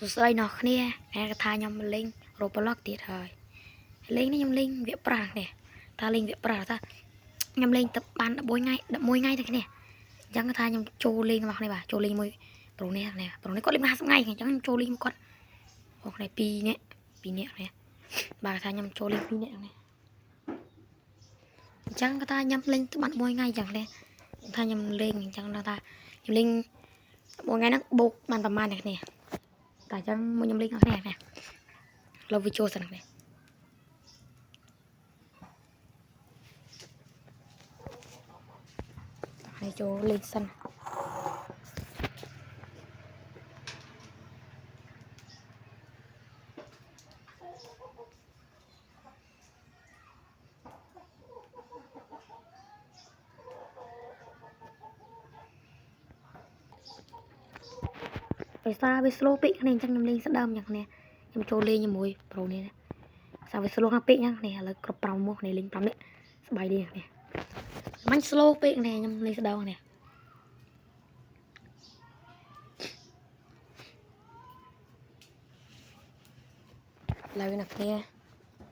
Rồi nó nè, nè thay nhầm linh Roblox tiệt rồi. Linh này nhầm linh việc prang nè. Ta linh việc prang ta nhầm linh tập ban đã môi ngay thế nè. Chẳng thay nhầm trô linh vào này bà, trô linh môi pro này có linh 2 ngày chẳng trô linh con. Hoặc này pi nè nè. Bà thay nhầm trô linh pi nè này. Chẳng ta nhầm linh tập ban môi ngay chẳng nè. Ta nhầm linh chẳng ta nhầm linh môi ngay nó buộc bàn tầm này nè. Tại chẳng môi nhầm linh nè nè. Lâu vi chô sẵn này. Hãy cho lên sân. Phải xa với slow pick này chẳng nhầm lên sân đâm nhạc nè. Nhầm cho lên như mùi pro này nè. Sao với slow pick nhá nè là cặp pro mua này linh lắm đấy. Bay đi nè. Bánh slow pick này nhầm lên sân đâm nè. Lời nè nè.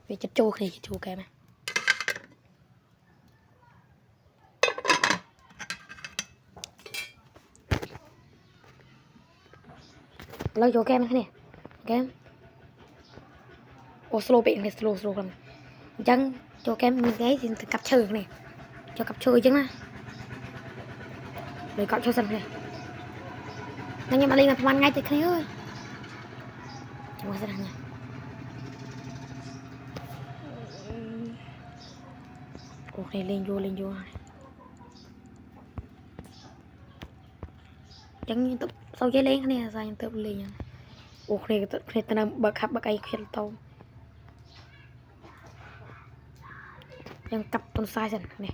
Vì chất chô thì chô kèm nè. Lời cho kem nè. Kem. Ô slow pick này slow lắm. Chẳng cho kem mình gáy thì cặp chơi này. Cho cặp chơi chứ nè. Rồi cặp cho sân này. Nhưng mà lên là ăn ngay từ cái ơi. Chẳng có sân này. Ok lên vô chẳng như tập sau dây lên này ra những tập lên ok này ta đang bật hấp bật ai khét tàu yang cặp con sai dần này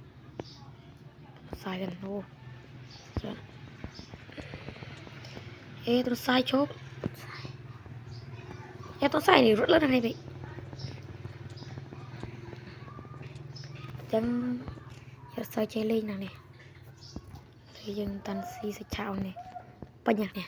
sai dần ô ê tôi sai chốt ê tôi sai này rất lớn này vậy chẳng giờ sai chơi lên nào nè thì dừng toàn si sẽ chào nè bao nhạc nè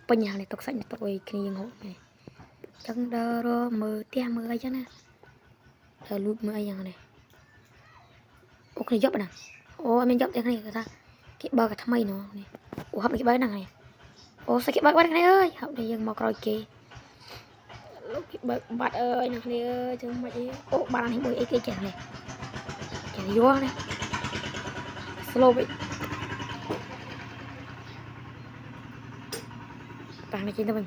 bao nhạc này tóc xanh tóc ấy kia ngộ này chẳng đơ rồi mờ tia mờ ấy chứ nè giờ lút mờ ấy này ô cái dốc nè ô mình dốc cái này ta cái bờ cái thằng mày nó này ô hấp cái bờ này ô sao cái bờ này ơi học đi dừng mọc rồi kì cái bờ bạt ơi này ơi chứ mày ô bạn này bơi ấy cái chèn này chèn vô này slow bị bạn này trên tao mình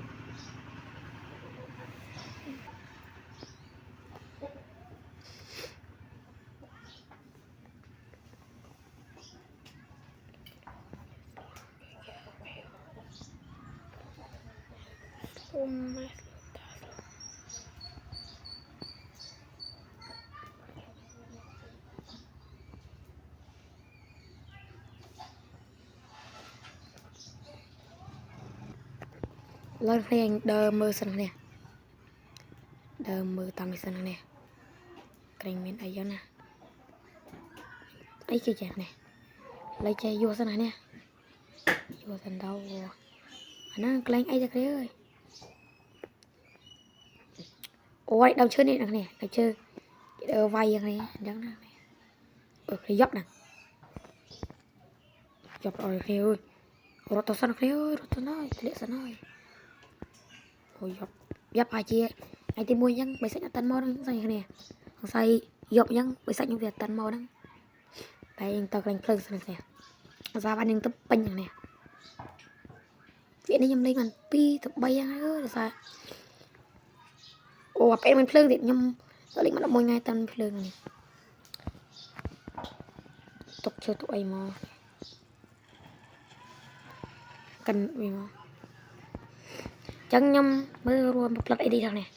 lên phèn đờ mơ sân nè đờ mơ tầm sân nè kênh miền ấy nè ấy kia chạc nè lấy chai vô sân này nè vô sân đâu nó kênh ấy chắc đấy ơi ôi đâu chơi nè nè đâu chơi đờ vay này đắng nè cái dốc nè dốc rồi kìa ơi rồi tao sân kìa ơi rồi tao nói lệ sân ơi ôi dốc ai chia ai tìm mua nhăng bởi sách tân mô đang xây nè xây dọc nhăng bởi sách những việc tân mô đang đây tao kênh phơi sân nè ra ban những tập pin nè viện này nhầm lên còn pi tập bay ơi là sao ồ em mình phơi thì nhầm tao định bắt đầu mỗi ngày tân phơi này tục chơi tụi ấy mà cần vì mà chẳng nhầm mới rồi một lần đi thằng này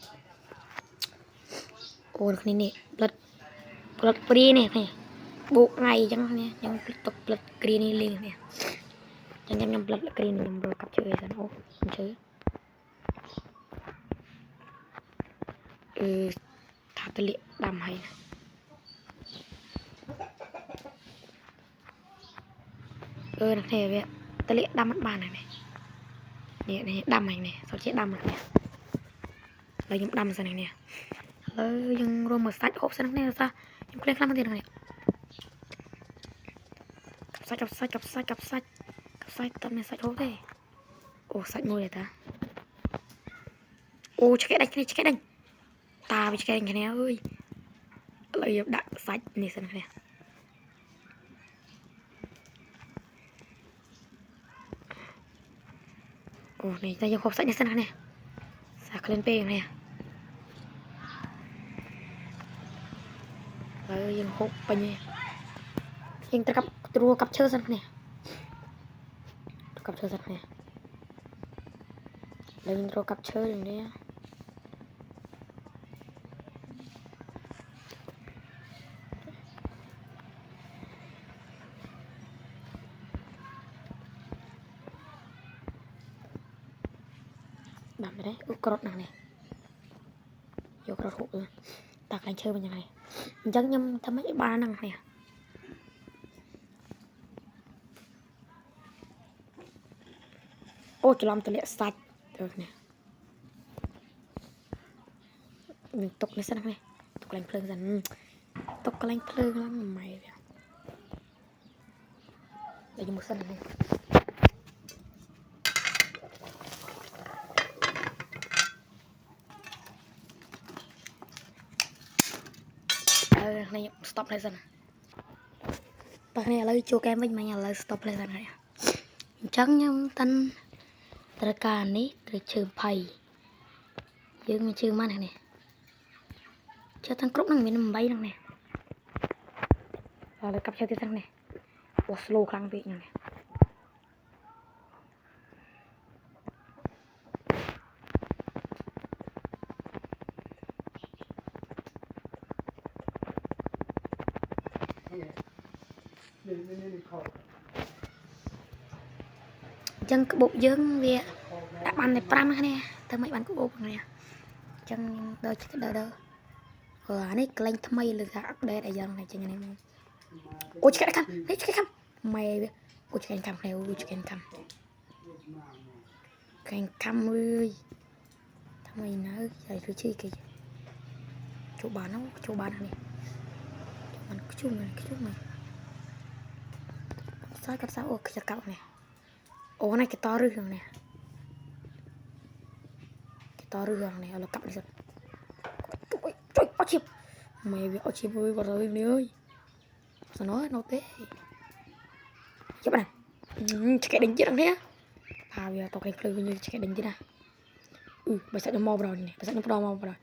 ồ cái này blood free này buộc ngày chẳng nè chẳng tục blood green này liền nè chẳng nhầm blood green nhầm rồi cặp chơi rồi ô chơi thả tê liệt đầm hay nè nè vậy tê liệt đầm mất bàn này nè đầm này sao chết đầm này lấy những đầm ra này lấy những rô mà sạch hộp sang này sao những cái làm gì này cặp sách tầm này sạch hộp thế ồ sạch môi này ta ô check cái đánh ta với check cái này ơi lấy đặt sạch này sang này ồ này ta dùng hộp sạch này sang này sạc lên pe này lấy dùng hộp bao nhiêuยังจะกับตัวกับเชือกสักเนี่ยกับเชือกสักเนี่ยแล้วยังตัวกับเชือกอย่างนี้แบบไม่ได้กรดหนักเนี่ยยกกรดหุบเลยตักแรงเชือกเป็นยังไงยังยำทำให้บ้านหนักเนี่ยโอ้จะลำตัวเล็กสัตว์เดี๋ยวเนี่ยmình tục lên sân này tục lạnh phơi dần tục lạnh phơi lắm mày đây một sân này này stop lên sân bác này lấy cho kem với mày lấy stop lên sân này trắng nhâm tânตะการนี้ตะชื่อไผ่ยังมีชื่อมันเนี่ยเชื่อทั้งกรุ๊ปนั่งมีน้ำใบนั่งเนี่ยเราเลยกับเชื่อที่ทั้งเนี่ยโอ้สโลว์ครั้งปีอย่างเนี่ยจังกระบอกเยอะเวียđã bàn này pram này tao mấy bàn của này chân đỡ chứ đỡ đỡ này lên tham mây là update đại dân này chân này ôi cái cam đấy cái cam mày ôi cái cam này ôi cái cam ơi tham mây nó dạy cái chi kì chỗ bán này chỗ bán cái chung này sao cặp sao ôi cái cặp này ồ này cái to rư này to rư này là cặp này rồi trời ơi chim mày bị chim ơi vào rồi mày ơi sao nó té cho bạn chạy đánh chết thằng thế à bây giờ tao cái phơi như chạy đánh chết à bây giờ nó mau rồi này bây giờ nó mau rồi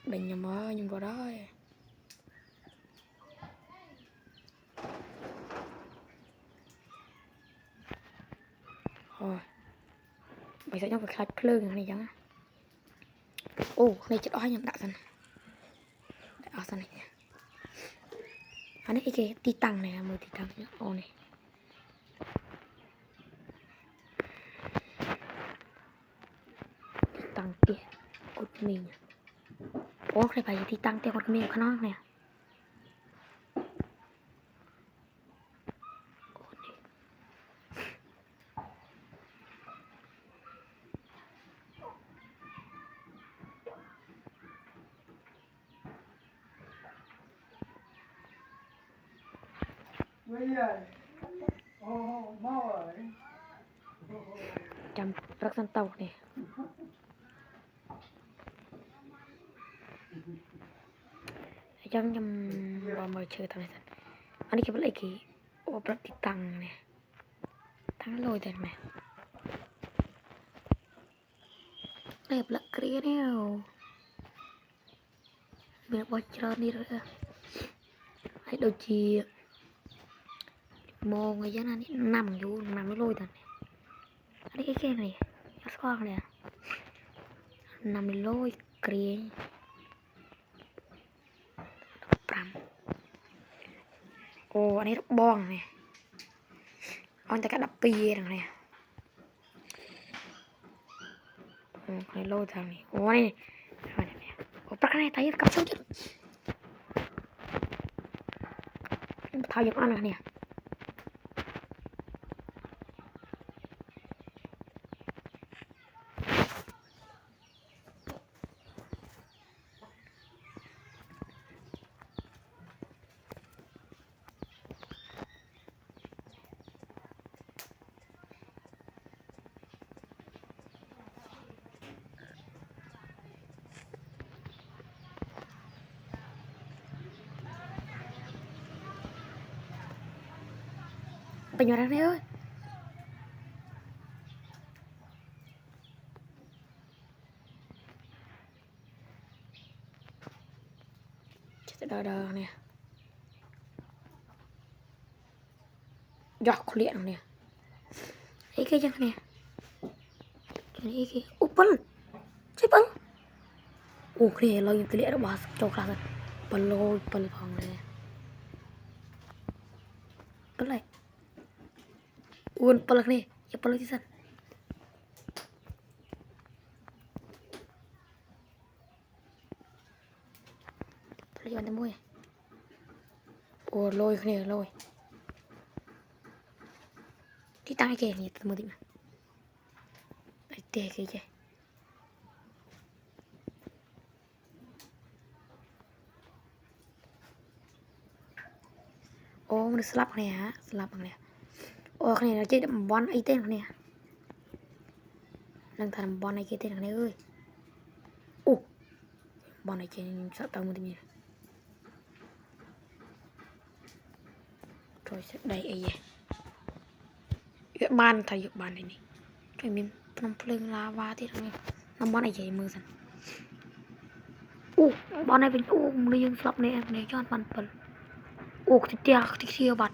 đánh nhầm mơ nhưng vào đó rồi bây giờ nó phải khai phơi này chẳng ô này chết ói nhầm đã này anh ấy cái tí tăng này là 10 tí tăng ô này tí tăng tiền cột mình ô cái phải tí tăng tiền cột mình của nó này trăm rất săn tàu này trăm vào mời chơi thằng này anh đi cái lấy cái ô bật tí tăng này thằng lôi đây này đẹp lạ kia nè việc bớt chơi đi rồi hãy đầu chi mồ người dân này nằm vô nằm nó lôi thằng này cái này nó khoang này nằm lôi kia ô anh ấy đập bong này anh ta cả đập pi thằng này lôi thằng này ô này cái này tay cặp xuống chứ thao giật ăn nè bây giờ đây ơi đờ đờ nè giọt liền nè ấy cái chân nè cái cái bắn chơi bắn cái lo những cái lẽ đó bà cho ra rồi bắn lôi bắn phòng này bắn lại bắn này ya bắn lagi san bắn lagi mui lôi cái này lôi cái tay kìa nhỉ tao mới định mà tê cái gì mình slap này hả slap này cái này là chơi đậm bón ấy tên này đang thằng bón này kia tên này ơi bón này chơi sợ tao một tí rồi sẽ đây ấy vậy ban thầy dục ban này nè rồi mình nằm phơi lava thế này nó bón này chơi mưa dần bón này bên mình dùng slap này em này cho ban phơi thì kia bật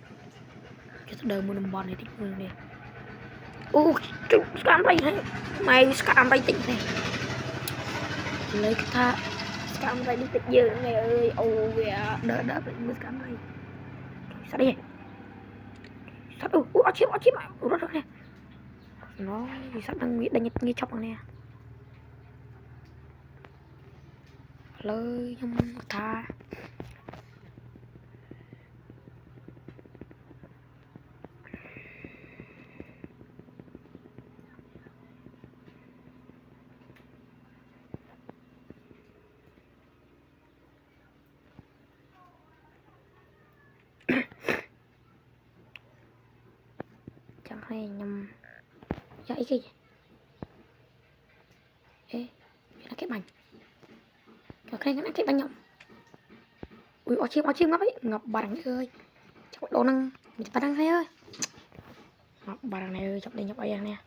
cho đời một nằm bón này thích mưa nè scam đây này mày scam đây tỉnh này lấy cái tha scam đây đi tịch giờ này ơi kìa đỡ đỡ phải mới scam đây sao đây sao chim rất nè nó sao đang bị đánh như chọc nè lời nhưng tha chẳng hay nhầm dạy cái gì ê nó cái bánh cái này cái bánh nhộng ó chim ngấp ấy ngọc bà đằng ơi chọc đồ năng mình bà đằng thấy ơi ngọc bà đằng này ơi chọc đây nhọc ai nè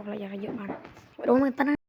là giờ là dự bàn đồ mình ta